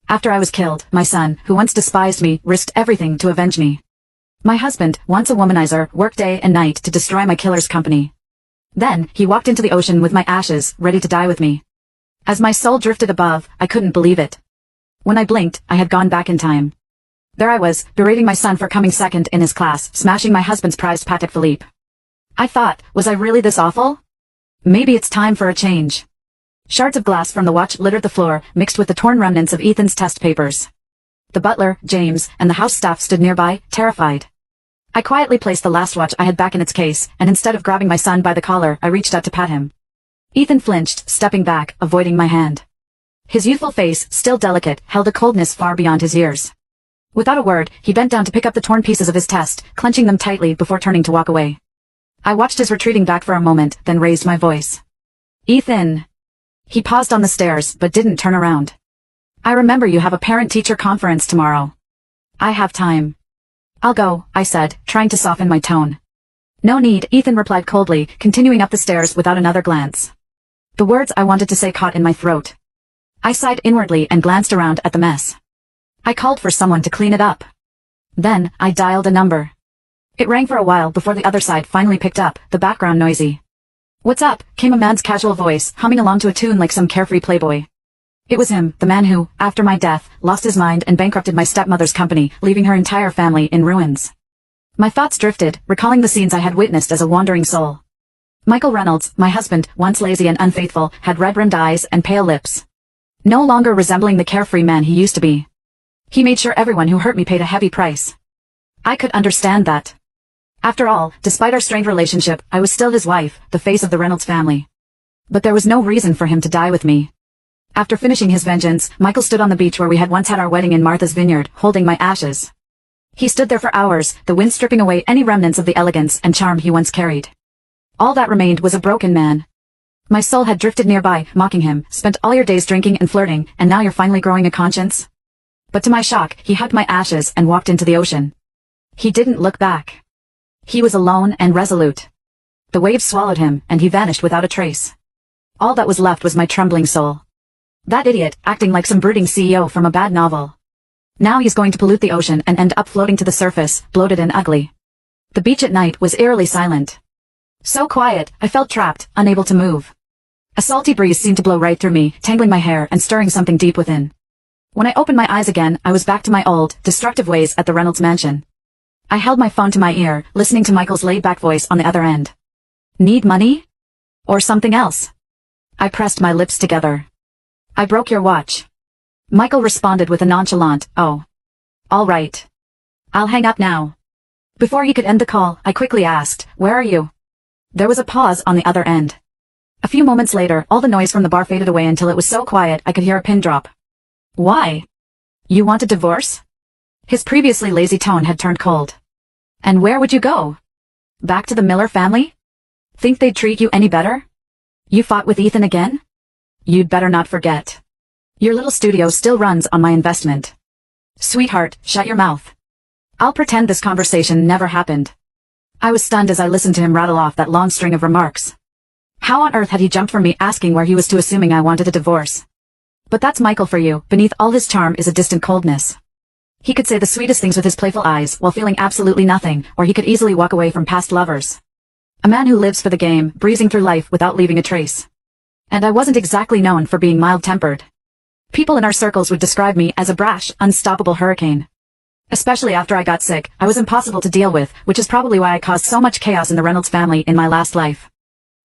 After I was killed, my son, who once despised me, risked everything to avenge me. My husband, once a womanizer, worked day and night to destroy my killer's company. Then, he walked into the ocean with my ashes, ready to die with me. As my soul drifted above, I couldn't believe it. When I blinked, I had gone back in time. There I was, berating my son for coming second in his class, smashing my husband's prized Patek Philippe. I thought, was I really this awful? Maybe it's time for a change. Shards of glass from the watch littered the floor, mixed with the torn remnants of Ethan's test papers. The butler, James, and the house staff stood nearby, terrified. I quietly placed the last watch I had back in its case, and instead of grabbing my son by the collar, I reached out to pat him. Ethan flinched, stepping back, avoiding my hand. His youthful face, still delicate, held a coldness far beyond his years. Without a word, he bent down to pick up the torn pieces of his test, clenching them tightly before turning to walk away. I watched his retreating back for a moment, then raised my voice. Ethan! He paused on the stairs, but didn't turn around. I remember you have a parent-teacher conference tomorrow. I have time. I'll go, I said, trying to soften my tone. No need, Ethan replied coldly, continuing up the stairs without another glance. The words I wanted to say caught in my throat. I sighed inwardly and glanced around at the mess. I called for someone to clean it up. Then, I dialed a number. It rang for a while before the other side finally picked up, the background noisy. What's up? Came a man's casual voice, humming along to a tune like some carefree playboy. It was him, the man who, after my death, lost his mind and bankrupted my stepmother's company, leaving her entire family in ruins. My thoughts drifted, recalling the scenes I had witnessed as a wandering soul. Michael Reynolds, my husband, once lazy and unfaithful, had red-rimmed eyes and pale lips. No longer resembling the carefree man he used to be. He made sure everyone who hurt me paid a heavy price. I could understand that. After all, despite our strained relationship, I was still his wife, the face of the Reynolds family. But there was no reason for him to die with me. After finishing his vengeance, Michael stood on the beach where we had once had our wedding in Martha's Vineyard, holding my ashes. He stood there for hours, the wind stripping away any remnants of the elegance and charm he once carried. All that remained was a broken man. My soul had drifted nearby, mocking him, spent all your days drinking and flirting, and now you're finally growing a conscience? But to my shock, he hugged my ashes and walked into the ocean. He didn't look back. He was alone and resolute. The waves swallowed him, and he vanished without a trace. All that was left was my trembling soul. That idiot, acting like some brooding CEO from a bad novel. Now he's going to pollute the ocean and end up floating to the surface, bloated and ugly. The beach at night was eerily silent. So quiet, I felt trapped, unable to move. A salty breeze seemed to blow right through me, tangling my hair and stirring something deep within. When I opened my eyes again, I was back to my old, destructive ways at the Reynolds mansion. I held my phone to my ear, listening to Michael's laid-back voice on the other end. Need money? Or something else? I pressed my lips together. I broke your watch. Michael responded with a nonchalant, oh. All right. I'll hang up now. Before he could end the call, I quickly asked, where are you? There was a pause on the other end. A few moments later, all the noise from the bar faded away until it was so quiet I could hear a pin drop. Why? You want a divorce? His previously lazy tone had turned cold. And where would you go? Back to the Miller family? Think they'd treat you any better? You fought with Ethan again? You'd better not forget. Your little studio still runs on my investment. Sweetheart, shut your mouth. I'll pretend this conversation never happened. I was stunned as I listened to him rattle off that long string of remarks. How on earth had he jumped from me asking where he was to assuming I wanted a divorce? But that's Michael for you. Beneath all his charm is a distant coldness. He could say the sweetest things with his playful eyes while feeling absolutely nothing, or he could easily walk away from past lovers. A man who lives for the game, breezing through life without leaving a trace. And I wasn't exactly known for being mild-tempered. People in our circles would describe me as a brash, unstoppable hurricane. Especially after I got sick, I was impossible to deal with, which is probably why I caused so much chaos in the Reynolds family in my last life.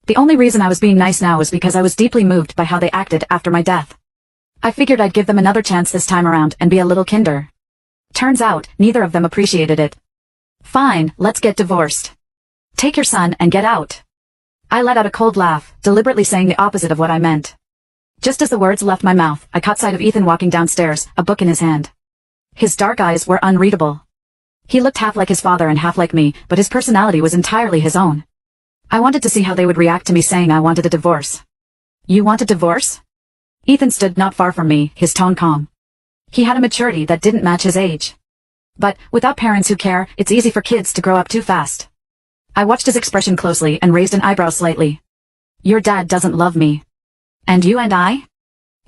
The only reason I was being nice now was because I was deeply moved by how they acted after my death. I figured I'd give them another chance this time around and be a little kinder. Turns out, neither of them appreciated it. Fine, let's get divorced. Take your son and get out. I let out a cold laugh, deliberately saying the opposite of what I meant. Just as the words left my mouth, I caught sight of Ethan walking downstairs, a book in his hand. His dark eyes were unreadable. He looked half like his father and half like me, but his personality was entirely his own. I wanted to see how they would react to me saying I wanted a divorce. You want a divorce? Ethan stood not far from me, his tone calm. He had a maturity that didn't match his age. But, without parents who care, it's easy for kids to grow up too fast. I watched his expression closely and raised an eyebrow slightly. Your dad doesn't love me. And you and I?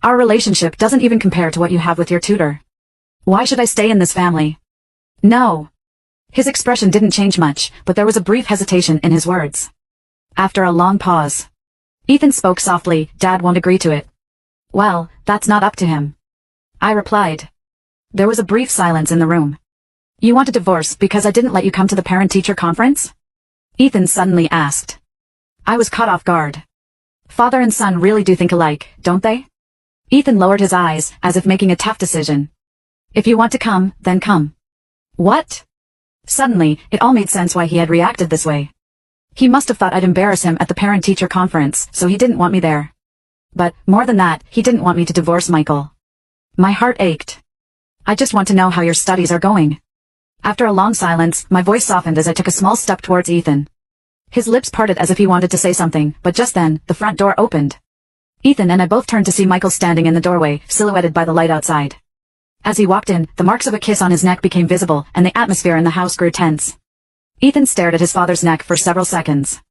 Our relationship doesn't even compare to what you have with your tutor. Why should I stay in this family? No. His expression didn't change much, but there was a brief hesitation in his words. After a long pause, Ethan spoke softly. Dad won't agree to it. Well, that's not up to him. I replied. There was a brief silence in the room. You want a divorce because I didn't let you come to the parent-teacher conference? Ethan suddenly asked. I was caught off guard. Father and son really do think alike, don't they? Ethan lowered his eyes, as if making a tough decision. If you want to come, then come. What? Suddenly, it all made sense why he had reacted this way. He must have thought I'd embarrass him at the parent-teacher conference, so he didn't want me there. But, more than that, he didn't want me to divorce Michael. My heart ached. I just want to know how your studies are going. After a long silence, my voice softened as I took a small step towards Ethan. His lips parted as if he wanted to say something, but just then, the front door opened. Ethan and I both turned to see Michael standing in the doorway, silhouetted by the light outside. As he walked in, the marks of a kiss on his neck became visible, and the atmosphere in the house grew tense. Ethan stared at his father's neck for several seconds.